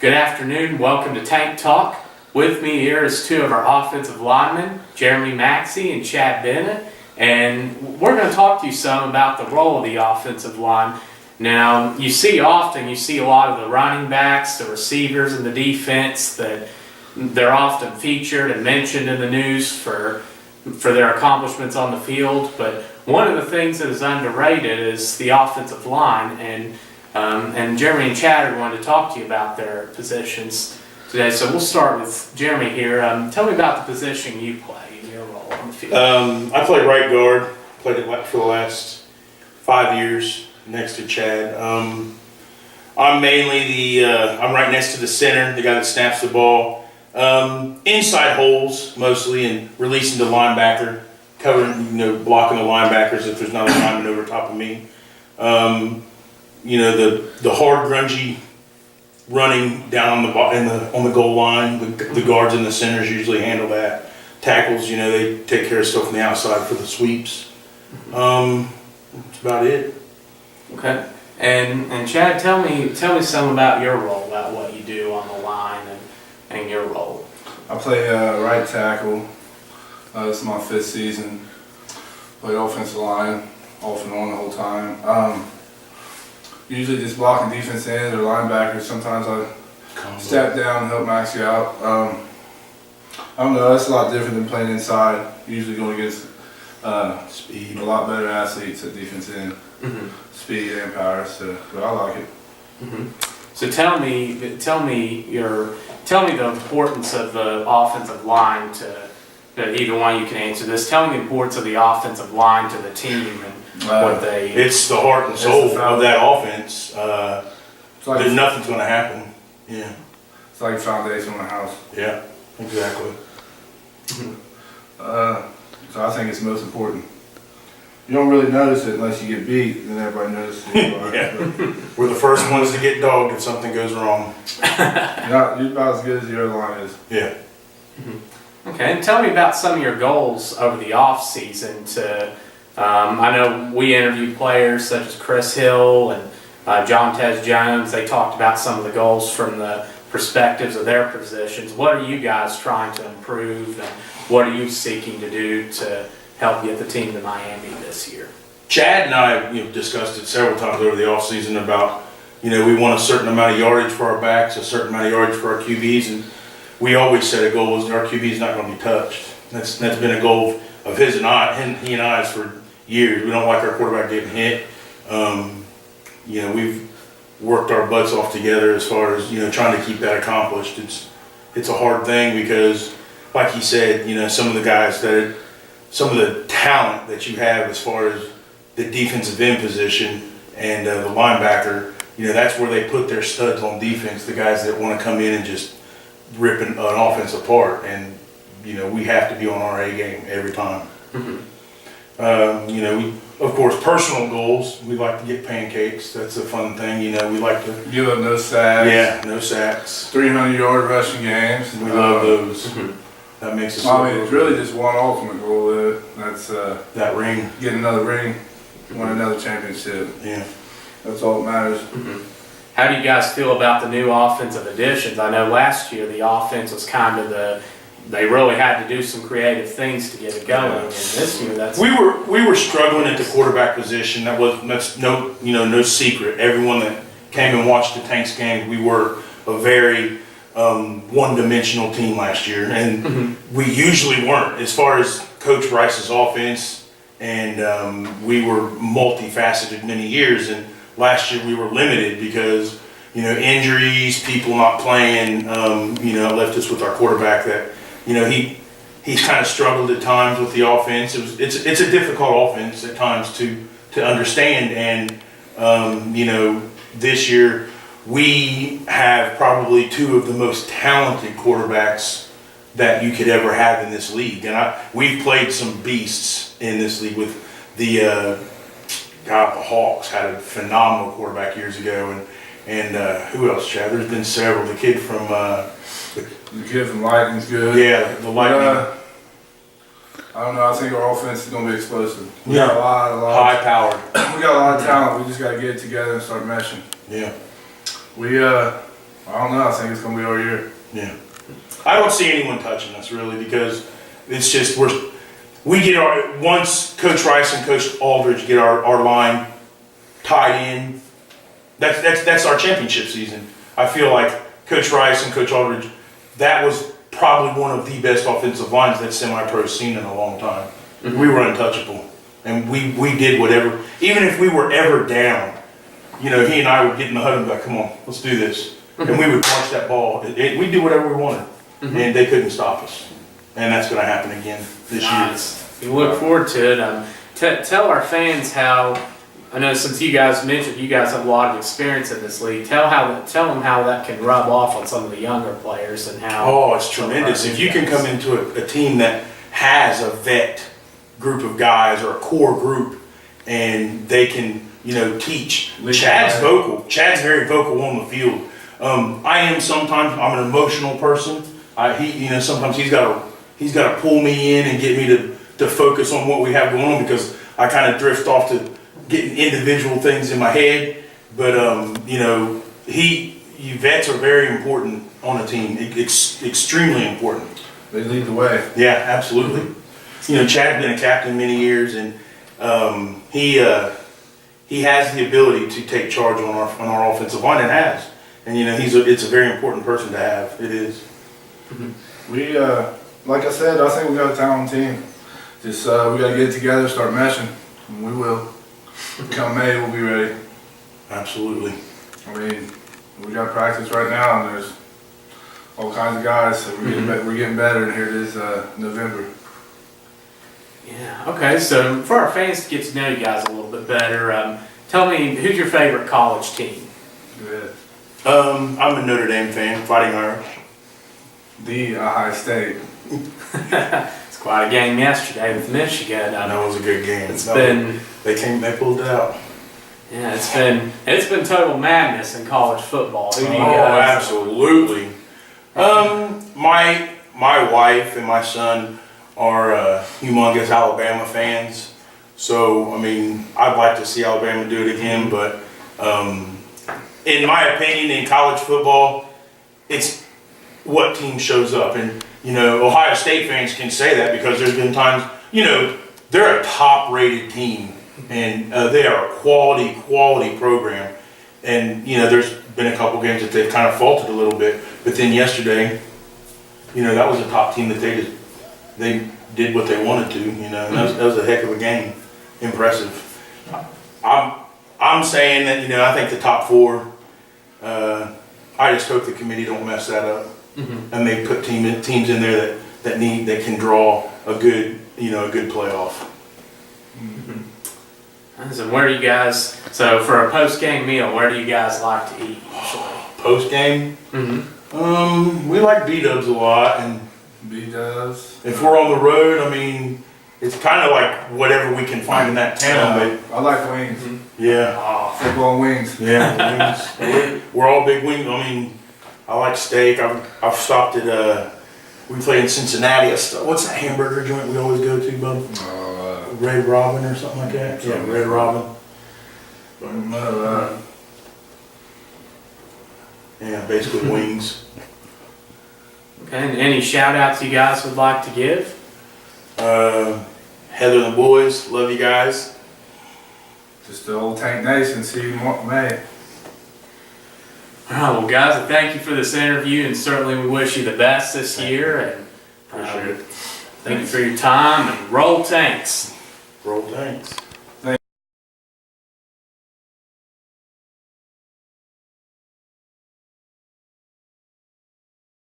Good afternoon. Welcome to Tank Talk. With me here is two of our offensive linemen, Jeremy Maxie and Chad Bennett. And we're going to talk to you some about the role of the offensive line. Now, you see a lot of the running backs, the receivers, and the defense that they're often featured and mentioned in the news for their accomplishments on the field. But one of the things that is underrated is the offensive line. And Jeremy and Chad are going to talk to you about their positions today. So we'll start with Jeremy here. Tell me about the position you play and your role on the field. I play right guard. Played it for the last 5 years next to Chad. I'm mainly I'm right next to the center, the guy that snaps the ball. Inside holes mostly, and releasing the linebacker, covering, blocking the linebackers if there's not a lineman over top of me. The hard, grungy running down on the goal line. The guards and the centers usually handle that. Tackles, they take care of stuff on the outside for the sweeps. That's about it. Okay. And Chad, tell me some about your role, about what you do on the line and your role. I play right tackle. This is my 5th season. Played offensive line off and on the whole time. Usually just blocking defense ends or linebackers. Sometimes I step down and help Maxie out. I don't know, that's a lot different than playing inside. Usually going against speed, a lot better athletes at defense end. Speed and power, but I like it. So tell me the importance of the offensive line to either one. You can answer this. Tell me the importance of the offensive line to the team and what they. It's the heart and soul of that offense. There's nothing's going to happen. Yeah. It's like the foundation of the house. Yeah, exactly. So I think it's most important. You don't really notice it unless you get beat, then everybody notices it. Yeah. We're the first ones to get dogged if something goes wrong. You're about as good as the other line is. Yeah. Okay, and tell me about some of your goals over the off-season. I know we interviewed players such as Chris Hill and John Tez Jones. They talked about some of the goals from the perspectives of their positions. What are you guys trying to improve, and what are you seeking to do to help get the team to Miami this year? Chad and I discussed it several times over the offseason about, we want a certain amount of yardage for our backs, a certain amount of yardage for our QBs, and we always set a goal is our QB is not going to be touched. That's been a goal of his and he and I's for years. We don't like our quarterback getting hit. We've worked our butts off together as far as, trying to keep that accomplished. It's a hard thing because, like he said, some of the guys some of the talent that you have as far as the defensive end position and the linebacker, that's where they put their studs on defense, the guys that want to come in and just rip an offense apart. And, we have to be on our A game every time. Of course, personal goals, we like to get pancakes. That's a fun thing. We like to give up no sacks. Yeah, no sacks. 300-yard rushing games. We love those. That makes us. It's really just one ultimate goal there. That's that ring. Get another ring, win another championship. Yeah, that's all that matters. How do you guys feel about the new offensive additions? I know last year the offense was kind of they really had to do some creative things to get it going. And this year, we were struggling at the quarterback position. That's no secret. Everyone that came and watched the Tanks game, we were a very one-dimensional team last year, and we usually weren't as far as Coach Rice's offense, and we were multifaceted many years. And last year we were limited because injuries, people not playing. Left us with our quarterback that he's kind of struggled at times with the offense. It's a difficult offense at times to understand, and this year we have probably two of the most talented quarterbacks that you could ever have in this league. And we've played some beasts in this league with the Hawks had a phenomenal quarterback years ago. And who else, Chad? There's been several. The kid from Lightning's good. Yeah, the Lightning. I don't know. I think our offense is going to be explosive. We Yeah. got a lot. High powered. We got a lot of talent. We just got to get it together and start meshing. Yeah. We I don't know. I think it's gonna be our year. Yeah. I don't see anyone touching us really because it's just we get once Coach Rice and Coach Aldridge get our line tied in. That's our championship season. I feel like Coach Rice and Coach Aldridge, that was probably one of the best offensive lines that semi-pro's seen in a long time. Mm-hmm. We were untouchable, and we did whatever. Even if we were ever down, he and I would get in the huddle and be like, "Come on, let's do this," and we would punch that ball. We'd do whatever we wanted, and they couldn't stop us. And that's going to happen again this year. We look forward to it. Tell our fans how. I know since you guys mentioned you guys have a lot of experience in this league. Tell them how that can rub off on some of the younger players and how. Oh, it's tremendous. If you can come into a team that has a vet group of guys or a core group, and they can teach. Chad's vocal. Chad's very vocal on the field. I am sometimes. I'm an emotional person. Sometimes he's got to pull me in and get me to focus on what we have going on because I kind of drift off to getting individual things in my head. But vets are very important on a team. Extremely important. They lead the way. Yeah, absolutely. Chad's been a captain many years, and he has the ability to take charge on our offensive line, and has. And it's a very important person to have. It is. We like I said, I think we got a talented team. Just we got to get it together, start meshing, and we will. Come May, we'll be ready. Absolutely. I mean, we got practice right now, and there's all kinds of guys. So we're getting better, and here it is November. Yeah. Okay. So for our fans to get to know you guys a little bit better, tell me who's your favorite college team? Good. I'm a Notre Dame fan, Fighting Irish. The Ohio State. It's quite a game yesterday with Michigan. That was a good game. They pulled it out. Yeah, it's been total madness in college football. Who do you Oh, guys? absolutely. My wife and my son are humongous Alabama fans. So, I'd like to see Alabama do it again, but in my opinion, in college football, it's what team shows up. And, Ohio State fans can say that because there's been times, they're a top-rated team, and they are a quality program. And, there's been a couple games that they've kind of faltered a little bit. But then yesterday, that was a top team that they did what they wanted to, and that was a heck of a game. Impressive. I'm saying that, I think the top four, I just hope the committee don't mess that up. And they put teams in there that can draw a good playoff. So where do you guys? So for a post-game meal, where do you guys like to eat usually? Post-game, we like B-dubs a lot, and B-dubs. if we're on the road, it's kind of like whatever we can find in that town. But I like wings. Yeah, Football wings. yeah, wings. We're all big wings. I like steak. I've stopped at we play in Cincinnati. What's that hamburger joint we always go to, bub? Red Robin or something like that. Yeah, Red Robin. Yeah, basically wings. Okay. And any shout outs you guys would like to give? Heather and the boys, love you guys. Just the old Tank Nation. See you in May. All right, well, guys, thank you for this interview, and certainly we wish you the best this year. And Appreciate it. thank you for your time, and roll Tanks. Roll Tanks.